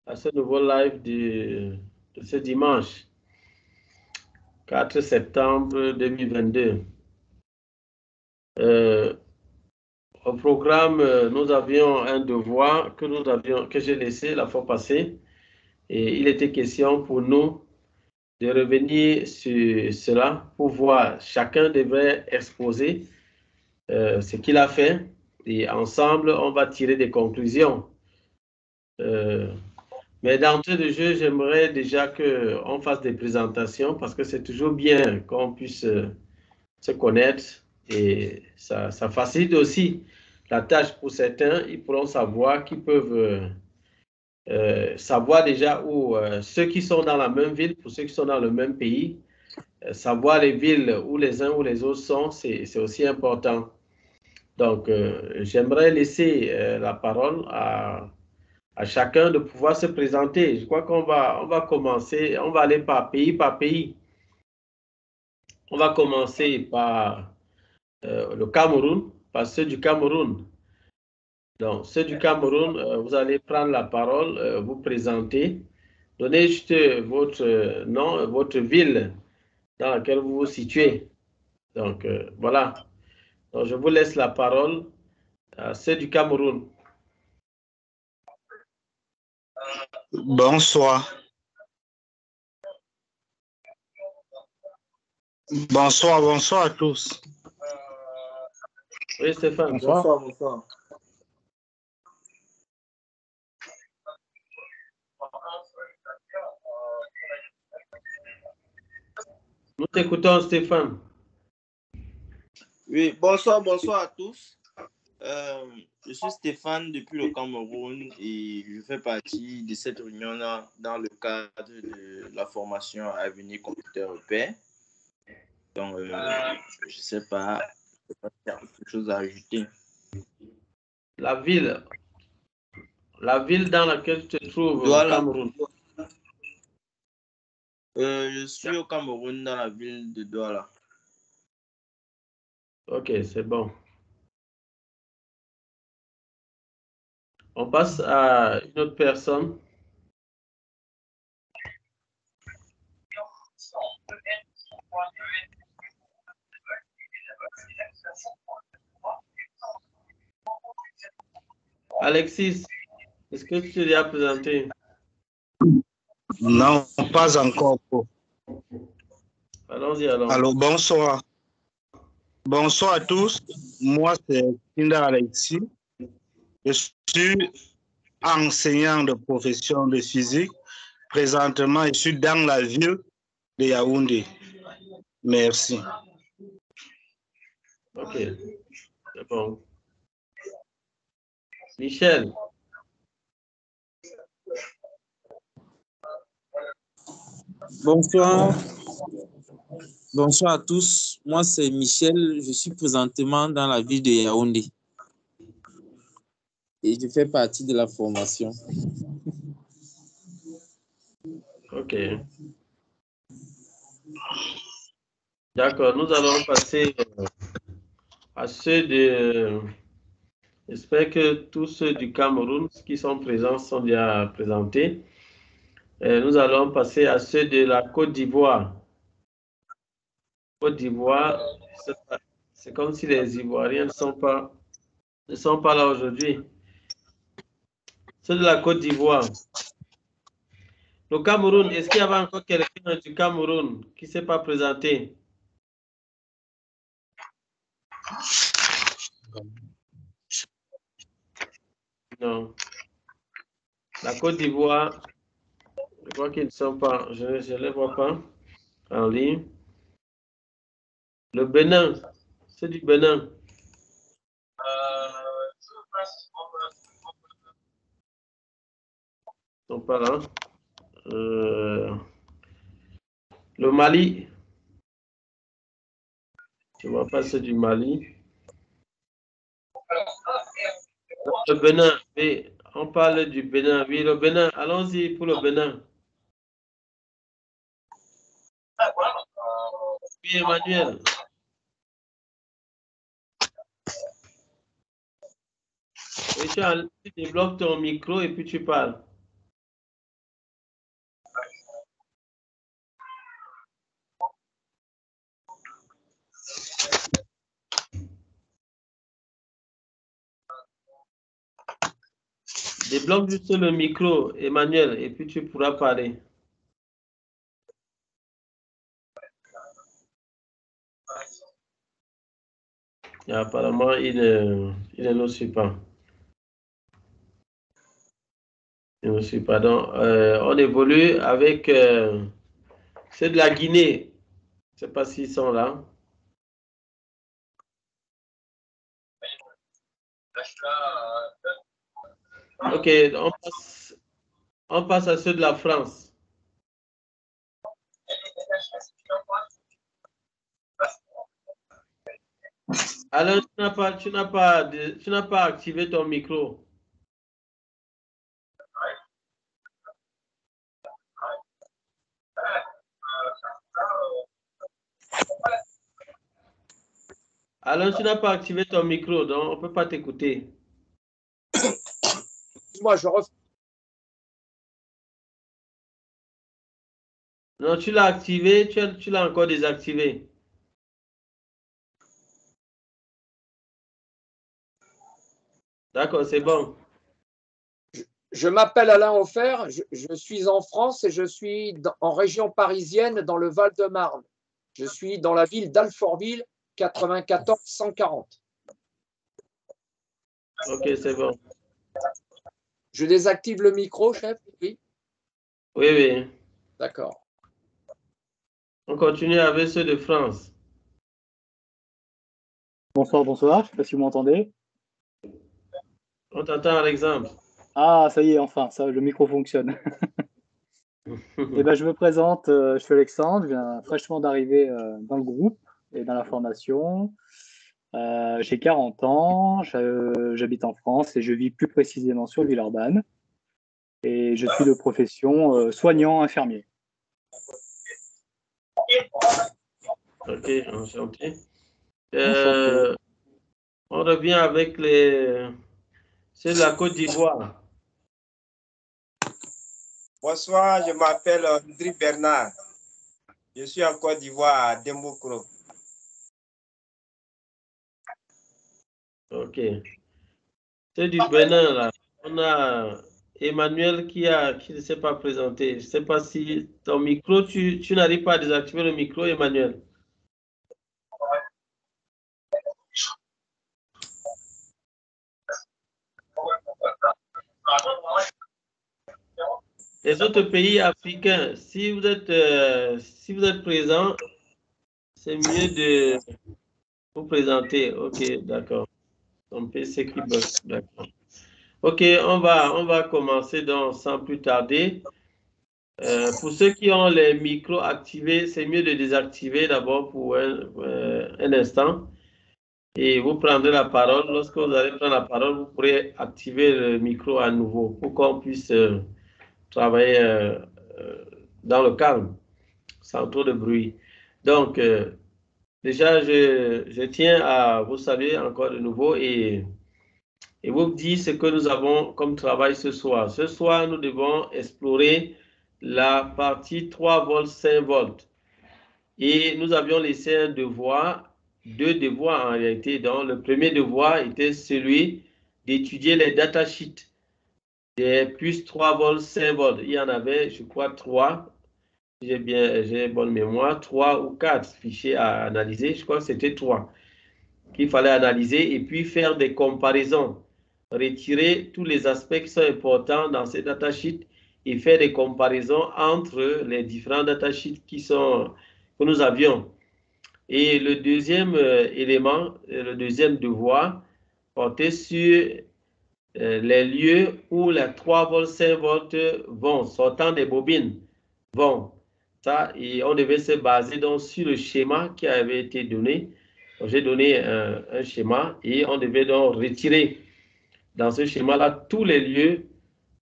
à ce nouveau live de ce dimanche 4 septembre 2022. Au programme, nous avions un devoir que j'ai laissé la fois passée, et il était question pour nous de revenir sur cela pour voir. Chacun devait exposer ce qu'il a fait et ensemble, on va tirer des conclusions. Mais d'entrée de jeu, j'aimerais déjà qu'on fasse des présentations parce que c'est toujours bien qu'on puisse se connaître et ça facilite aussi la tâche pour certains. Ils pourront savoir qu'ils peuvent savoir déjà où ceux qui sont dans la même ville, pour ceux qui sont dans le même pays, savoir les villes où les uns ou les autres sont, c'est aussi important. Donc, j'aimerais laisser la parole à chacun de pouvoir se présenter. Je crois on va commencer, on va aller par pays par pays. On va commencer par le Cameroun, par ceux du Cameroun. Donc, ceux du Cameroun, vous allez prendre la parole, vous présenter, donner juste votre nom, votre ville dans laquelle vous vous situez. Donc, voilà. Donc, je vous laisse la parole à ceux du Cameroun. Bonsoir. Bonsoir à tous. Oui, Stéphane. Bonsoir. Nous t'écoutons, Stéphane. Oui, bonsoir à tous. Je suis Stéphane depuis le Cameroun et je fais partie de cette réunion-là dans le cadre de la formation à venir computer repère. Donc, je ne sais pas s'il y a quelque chose à ajouter. La ville dans laquelle tu te trouves au Cameroun. Je suis au Cameroun dans la ville de Douala. Ok, c'est bon. On passe à une autre personne. Alexis, est-ce que tu t'es présenté? Non, pas encore. Allons-y alors. Alors, bonsoir. Bonsoir à tous. Moi, c'est Kinda Alexis. Je suis enseignant de profession de physique. Présentement, je suis dans la ville de Yaoundé. Merci. Ok, c'est bon. Michel. Bonsoir. Bonsoir à tous. Moi, c'est Michel. Je suis présentement dans la ville de Yaoundé. Et je fais partie de la formation. Ok. D'accord, nous allons passer à ceux de... J'espère que tous ceux du Cameroun qui sont présents sont déjà présentés. Nous allons passer à ceux de la Côte d'Ivoire. Côte d'Ivoire, c'est comme si les Ivoiriens ne sont pas là aujourd'hui. Ceux de la Côte d'Ivoire. Le Cameroun, est-ce qu'il y avait encore quelqu'un du Cameroun qui ne s'est pas présenté? Non. La Côte d'Ivoire, je crois qu'ils ne sont pas, je ne les vois pas en ligne. Le Bénin, c'est du Bénin. Ils ne sont pas là. Le Mali, je ne vois pas ceux du Mali. Le Bénin, oui, on parle du Bénin. Oui, le Bénin, allons-y pour le Bénin. Oui, Emmanuel. Oui, tu débloques ton micro et puis tu parles. Débloque juste le micro, Emmanuel, et puis tu pourras parler. Et apparemment, il ne nous suit pas. Il ne nous suit pas. Donc, on évolue avec ceux de la Guinée. Je ne sais pas s'ils sont là. OK, on passe à ceux de la France. Alain, tu n'as pas activé ton micro. Alain, tu n'as pas activé ton micro, donc on ne peut pas t'écouter. Moi, je refais. Non, tu l'as activé, tu l'as encore désactivé. D'accord, c'est bon. Je m'appelle Alain Offert, je suis en France et je suis en région parisienne dans le Val-de-Marne. Je suis dans la ville d'Alfortville, 94 140. OK, c'est bon. Je désactive le micro, chef? Oui. Oui, oui. D'accord. On continue avec ceux de France. Bonsoir, bonsoir. Je ne sais pas si vous m'entendez. On t'entend, Alexandre. Ah, ça y est, enfin, ça, le micro fonctionne. Eh ben, je me présente, je suis Alexandre, je viens fraîchement d'arriver dans le groupe et dans la formation. J'ai 40 ans, j'habite en France et je vis plus précisément sur Villeurbanne. Et je suis de profession soignant infirmier. OK, enchanté. Enchanté. On revient avec ceux de la Côte d'Ivoire. Bonsoir, je m'appelle André Bernard. Je suis en Côte d'Ivoire à Dembokro. OK. C'est du Bénin, là. On a Emmanuel qui ne s'est pas présenté. Je ne sais pas si ton micro, tu n'arrives pas à désactiver le micro, Emmanuel. Les autres pays africains, si vous êtes présent, c'est mieux de vous présenter. OK, d'accord. Ton PC qui bug. D'accord. OK, on va commencer donc sans plus tarder. Pour ceux qui ont les micros activés, c'est mieux de désactiver d'abord pour un instant. Et vous prendrez la parole. Lorsque vous allez prendre la parole, vous pourrez activer le micro à nouveau pour qu'on puisse travailler dans le calme, sans trop de bruit. Donc, déjà, je tiens à vous saluer encore de nouveau et vous dire ce que nous avons comme travail ce soir. Ce soir, nous devons explorer la partie 3 volts, 5 volts. Et nous avions laissé un devoir, 2 devoirs en réalité. Donc, le premier devoir était celui d'étudier les datasheets des plus 3 volts, 5 volts. Il y en avait, je crois, 3. J'ai bonne mémoire, 3 ou 4 fichiers à analyser. Je crois que c'était 3 qu'il fallait analyser et puis faire des comparaisons. Retirer tous les aspects qui sont importants dans ces datasheets et faire des comparaisons entre les différents datasheets que nous avions. Et le deuxième élément, le deuxième devoir, portait sur les lieux où les 3 volts, 5 volts vont, sortant des bobines, vont. Ça, et on devait se baser donc sur le schéma qui avait été donné. J'ai donné un schéma et on devait donc retirer dans ce schéma-là tous les lieux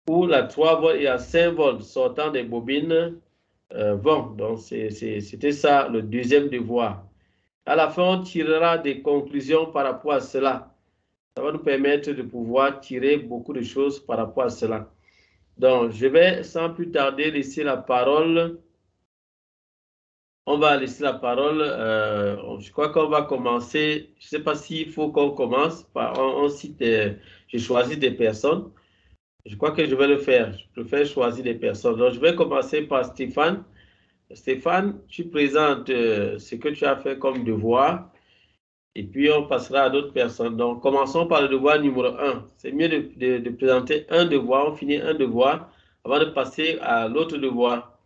où la 3 volts et la 5 volts sortant des bobines vont. Donc, c'était ça le deuxième devoir. À la fin, on tirera des conclusions par rapport à cela. Ça va nous permettre de pouvoir tirer beaucoup de choses par rapport à cela. Donc, je vais sans plus tarder laisser la parole. On va laisser la parole. Je crois qu'on va commencer. Je ne sais pas s'il faut qu'on commence. On cite, j'ai choisi des personnes. Je crois que je vais le faire. Je préfère choisir des personnes. Donc, je vais commencer par Stéphane. Stéphane, tu présentes ce que tu as fait comme devoir et puis on passera à d'autres personnes. Donc, commençons par le devoir numéro 1. C'est mieux de présenter un devoir, on finit un devoir avant de passer à l'autre devoir.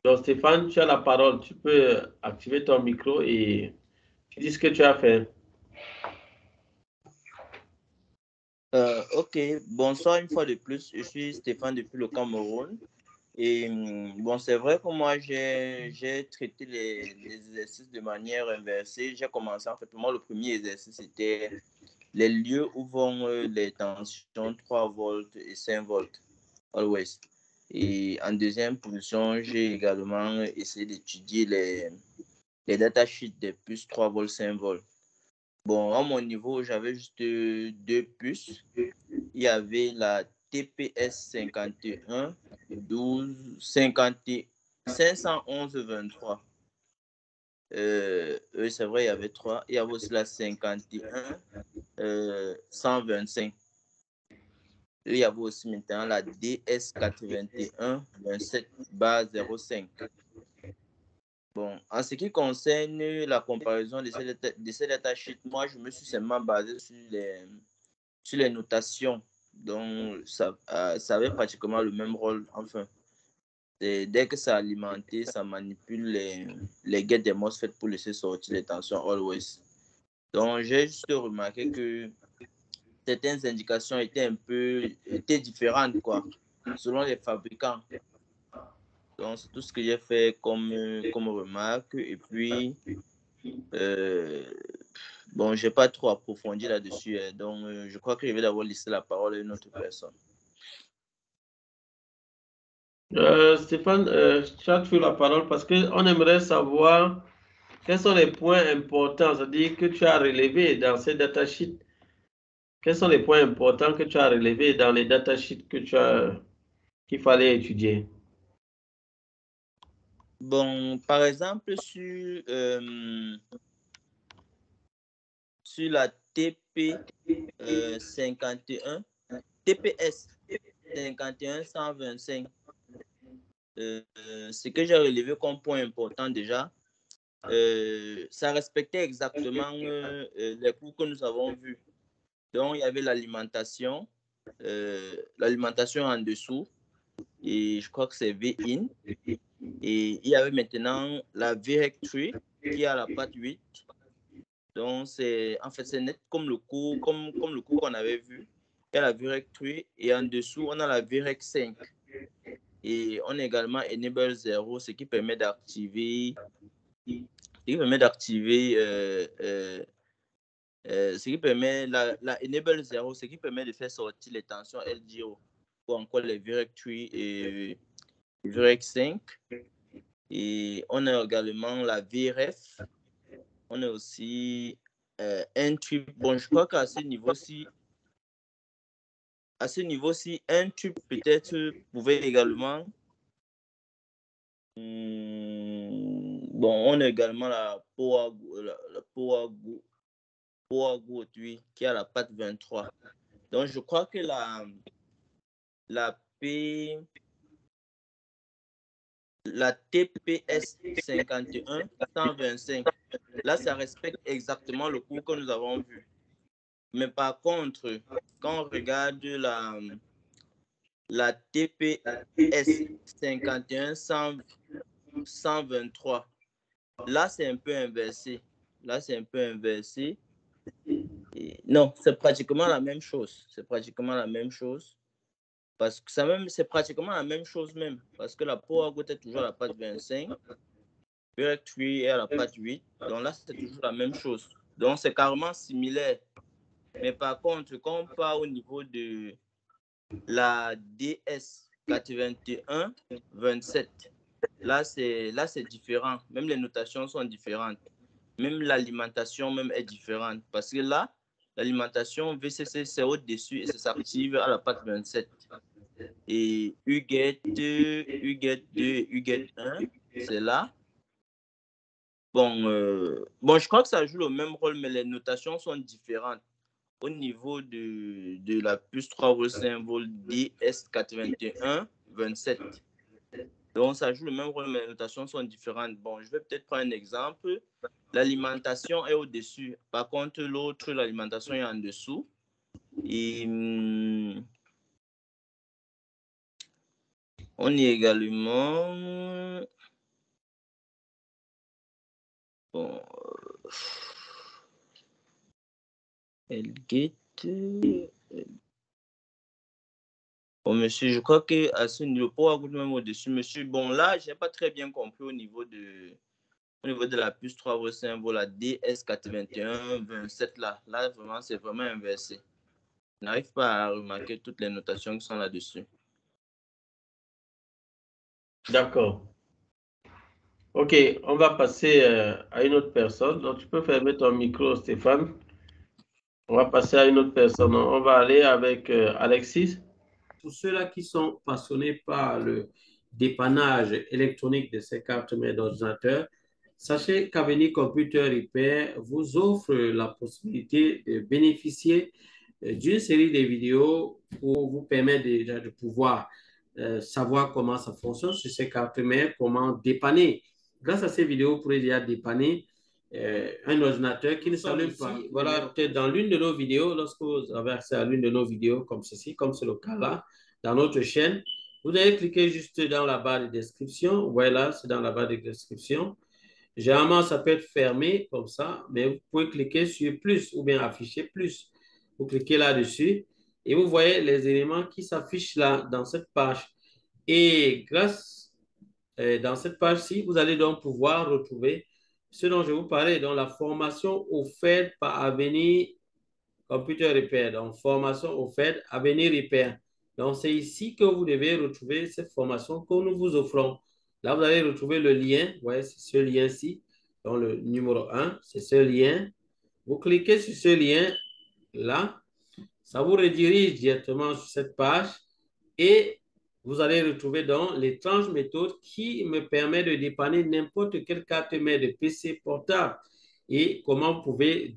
Donc, Stéphane, tu as la parole. Tu peux activer ton micro et tu dis ce que tu as fait. Ok, bonsoir une fois de plus. Je suis Stéphane depuis le Cameroun. Et bon, c'est vrai que moi, j'ai traité les exercices de manière inversée. J'ai commencé, en fait, pour moi, le premier exercice, c'était les lieux où vont les tensions 3 volts et 5 volts, always. Et en deuxième position, j'ai également essayé d'étudier les datasheets des puces 3 volts, 5 volts. Bon, à mon niveau, j'avais juste deux puces. Il y avait la TPS 51 12 50 511 23. C'est vrai, il y avait 3. Il y avait aussi la 51 125. Il y avait aussi maintenant la DS 81 27/05. Bon, en ce qui concerne la comparaison de ces datasheets, moi, je me suis seulement basé sur les notations. Donc, ça avait pratiquement le même rôle. Enfin, dès que ça alimenté, ça manipule les gates des MOSFET pour laisser sortir les tensions always. Donc, j'ai juste remarqué que certaines indications étaient différentes, quoi, selon les fabricants. Donc, c'est tout ce que j'ai fait comme remarque. Et puis, bon, je n'ai pas trop approfondi là-dessus. Donc, je crois que je vais d'abord laisser la parole à une autre personne. Stéphane, tu as toujours la parole parce qu'on aimerait savoir quels sont les points importants, c'est-à-dire que tu as relevés dans ces datasheets. Quels sont les points importants que tu as relevés dans les datasheets qu'il fallait étudier? Bon, par exemple, sur la TPS 51 125, ce que j'ai relevé comme point important déjà, ça respectait exactement les cours que nous avons vus. Donc, il y avait l'alimentation en dessous, et je crois que c'est V-in. Et il y avait maintenant la V-Rec3 qui est à la patte 8. Donc, c'est net comme le cours qu'on avait vu. Il y a la V-Rec3 et en dessous, on a la V-Rec5. Et on a également Enable 0, ce qui permet d'activer ce qui permet la Enable 0, ce qui permet de faire sortir les tensions LDO ou encore les V-Rec3 et V-Rec5. Et on a également la VRF. On a aussi un tube. Bon, je crois qu'à ce niveau-ci, un tube peut-être pouvait également. Bon, on a également la Powagu qui a la patte 23. Donc, je crois que la TPS 51 125, là, ça respecte exactement le cours que nous avons vu. Mais par contre, quand on regarde la TPS 51 123, là, c'est un peu inversé. Non, c'est pratiquement la même chose. Parce que c'est pratiquement la même chose même. Parce que la Powagu est toujours à la patte 25. VRec3 est à la patte 8. Donc là, c'est toujours la même chose. Donc, c'est carrément similaire. Mais par contre, quand on part au niveau de la DS 81 27, là, c'est différent. Même les notations sont différentes. Même l'alimentation même est différente. Parce que là, l'alimentation VCC, c'est au-dessus et ça s'active à la patte 27. Et UGET 2, UGET 2, UGET 1, c'est là. Bon, je crois que ça joue le même rôle, mais les notations sont différentes. au niveau de la puce 3,5 volts DS8127. Donc, ça joue le même rôle, mais les notations sont différentes. Bon, je vais peut-être prendre un exemple. L'alimentation est au-dessus. Par contre, l'autre, l'alimentation est en dessous. Et on y est également... Bon... Elgate... Bon, monsieur, je crois qu'à ce niveau, pour même au-dessus, monsieur, bon, là, je n'ai pas très bien compris au niveau de la puce 3,5 volts, la DS8127, là. Là, vraiment, c'est vraiment inversé. Je n'arrive pas à remarquer toutes les notations qui sont là-dessus. D'accord. OK, on va passer à une autre personne. Donc, tu peux fermer ton micro, Stéphane. On va passer à une autre personne. On va aller avec Alexis. Pour ceux-là qui sont passionnés par le dépannage électronique de ces cartes mères d'ordinateur, sachez qu'Avenir Computer Repair vous offre la possibilité de bénéficier d'une série de vidéos pour vous permettre déjà de pouvoir savoir comment ça fonctionne sur ces cartes mères, comment dépanner. Grâce à ces vidéos, vous pourrez déjà dépanner un ordinateur qui ne s'allume pas. Voilà, peut-être dans l'une de nos vidéos, lorsque vous avez accès à l'une de nos vidéos comme ceci, comme c'est le cas là, dans notre chaîne, vous allez cliquer juste dans la barre de description. Voilà, c'est dans la barre de description. Généralement, ça peut être fermé comme ça, mais vous pouvez cliquer sur plus ou bien afficher plus. Vous cliquez là-dessus et vous voyez les éléments qui s'affichent là dans cette page. Et grâce dans cette page-ci, vous allez donc pouvoir retrouver ce dont je vous parlais, dans la formation offerte par Avenir Computer Repair. Donc, formation offerte Avenir Repair. Donc, c'est ici que vous devez retrouver cette formation que nous vous offrons. Là, vous allez retrouver le lien. Vous voyez, c'est ce lien-ci. Donc, le numéro 1, c'est ce lien. Vous cliquez sur ce lien-là. Ça vous redirige directement sur cette page et vous allez retrouver donc l'étrange méthode qui me permet de dépanner n'importe quelle carte mère de PC portable et comment vous pouvez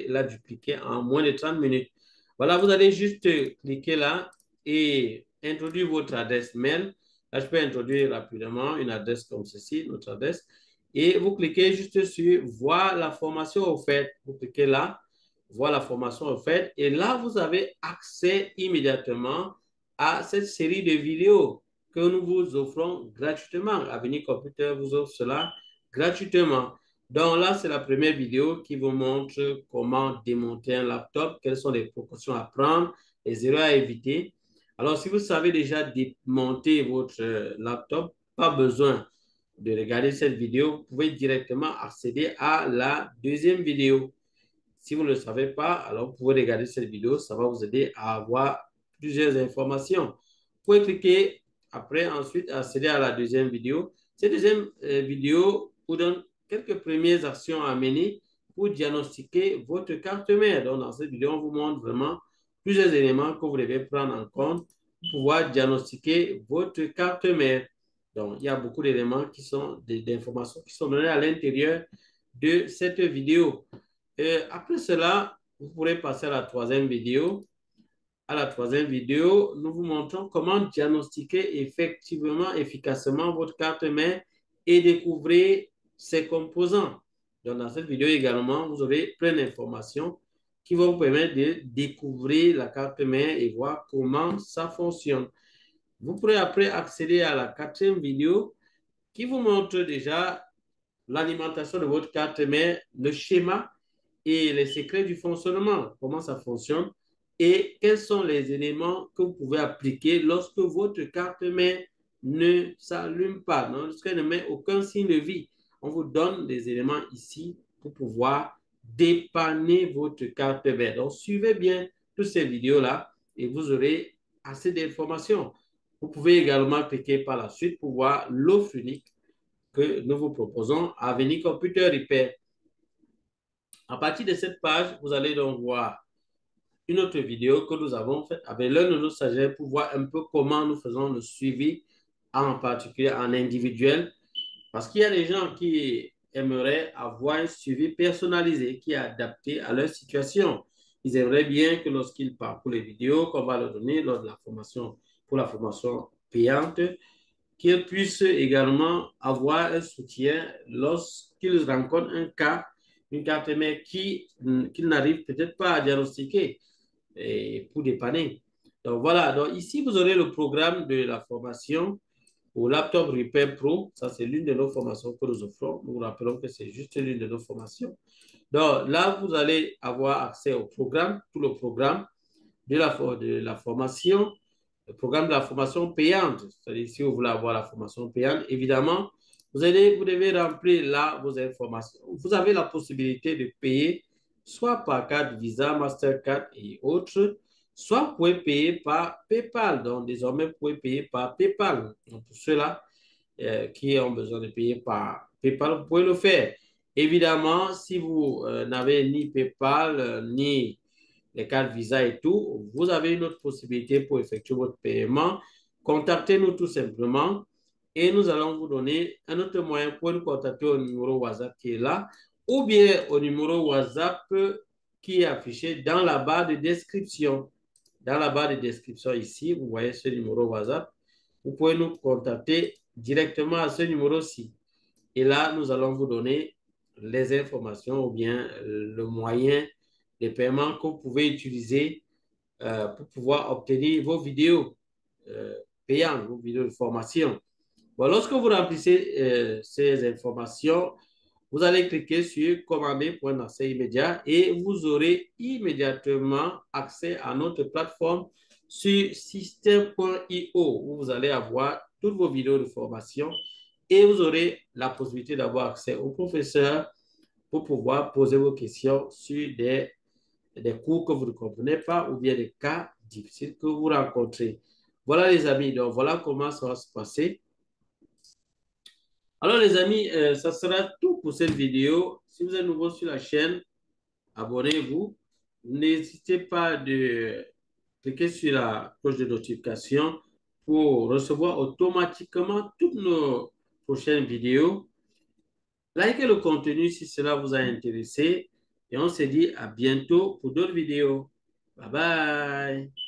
la dupliquer en moins de 30 minutes. Voilà, vous allez juste cliquer là et introduire votre adresse mail. Là, je peux introduire rapidement une adresse comme ceci, notre adresse. Et vous cliquez juste sur « Voir la formation offerte ». Vous cliquez là, « Voir la formation offerte ». Et là, vous avez accès immédiatement à cette série de vidéos que nous vous offrons gratuitement. Avenir Computer vous offre cela gratuitement. Donc là, c'est la première vidéo qui vous montre comment démonter un laptop, quelles sont les précautions à prendre, les erreurs à éviter. Alors, si vous savez déjà démonter votre laptop, pas besoin de regarder cette vidéo, vous pouvez directement accéder à la deuxième vidéo. Si vous ne le savez pas, alors vous pouvez regarder cette vidéo, ça va vous aider à avoir plusieurs informations. Vous pouvez cliquer après, ensuite, accéder à la deuxième vidéo. Cette deuxième vidéo vous donne quelques premières actions à mener pour diagnostiquer votre carte mère. Donc, dans cette vidéo, on vous montre vraiment plusieurs éléments que vous devez prendre en compte pour pouvoir diagnostiquer votre carte mère. Donc, il y a beaucoup d'éléments qui sont d'informations qui sont données à l'intérieur de cette vidéo. Après cela, vous pourrez passer à la troisième vidéo. À la troisième vidéo, nous vous montrons comment diagnostiquer effectivement, efficacement votre carte mère et découvrir ses composants. Donc, dans cette vidéo également, vous aurez plein d'informations qui vont vous permettre de découvrir la carte mère et voir comment ça fonctionne. Vous pourrez après accéder à la quatrième vidéo qui vous montre déjà l'alimentation de votre carte mère, le schéma et les secrets du fonctionnement, comment ça fonctionne et quels sont les éléments que vous pouvez appliquer lorsque votre carte mère ne s'allume pas, lorsqu'elle ne met aucun signe de vie. On vous donne des éléments ici pour pouvoir dépanner votre carte mère. Donc, suivez bien toutes ces vidéos-là et vous aurez assez d'informations. Vous pouvez également cliquer par la suite pour voir l'offre unique que nous vous proposons à Avenir Computer Repair. À partir de cette page, vous allez donc voir une autre vidéo que nous avons faite avec l'un de nos stagiaires pour voir un peu comment nous faisons le suivi, en particulier en individuel, parce qu'il y a des gens qui aimeraient avoir un suivi personnalisé qui est adapté à leur situation. ils aimeraient bien que lorsqu'ils parcourent les vidéos qu'on va leur donner lors de la formation, pour la formation payante, qu'ils puissent également avoir un soutien lorsqu'ils rencontrent un cas, une carte mère qu'ils n'arrivent peut-être pas à diagnostiquer et pour dépanner. Donc voilà, donc ici vous aurez le programme de la formation au Laptop Repair Pro. Ça, c'est l'une de nos formations que nous offrons. Nous vous rappelons que c'est juste l'une de nos formations. Donc là, vous allez avoir accès au programme, tout le programme de la formation, le programme de la formation payante. C'est-à-dire, si vous voulez avoir la formation payante, évidemment, vous devez remplir là vos informations. Vous avez la possibilité de payer soit par carte Visa, Mastercard et autres, soit vous pouvez payer par PayPal. Donc, désormais, vous pouvez payer par PayPal. Donc, pour ceux-là qui ont besoin de payer par PayPal, vous pouvez le faire. Évidemment, si vous n'avez ni PayPal, ni les cartes Visa et tout, vous avez une autre possibilité pour effectuer votre paiement. Contactez-nous tout simplement et nous allons vous donner un autre moyen pour nous contacter au numéro WhatsApp qui est là ou bien au numéro WhatsApp qui est affiché dans la barre de description. Dans la barre de description ici, vous voyez ce numéro WhatsApp. Vous pouvez nous contacter directement à ce numéro-ci. Et là, nous allons vous donner les informations ou bien le moyen de paiement que vous pouvez utiliser pour pouvoir obtenir vos vidéos payantes, vos vidéos de formation. Bon, lorsque vous remplissez ces informations, vous allez cliquer sur commander pour un accès immédiat et vous aurez immédiatement accès à notre plateforme sur system.io où vous allez avoir toutes vos vidéos de formation et vous aurez la possibilité d'avoir accès au professeur pour pouvoir poser vos questions sur des cours que vous ne comprenez pas ou bien des cas difficiles que vous rencontrez. Voilà les amis, donc voilà comment ça va se passer. Alors les amis, ça sera tout pour cette vidéo. Si vous êtes nouveau sur la chaîne, abonnez-vous. N'hésitez pas de cliquer sur la cloche de notification pour recevoir automatiquement toutes nos prochaines vidéos. Likez le contenu si cela vous a intéressé et on se dit à bientôt pour d'autres vidéos. Bye bye.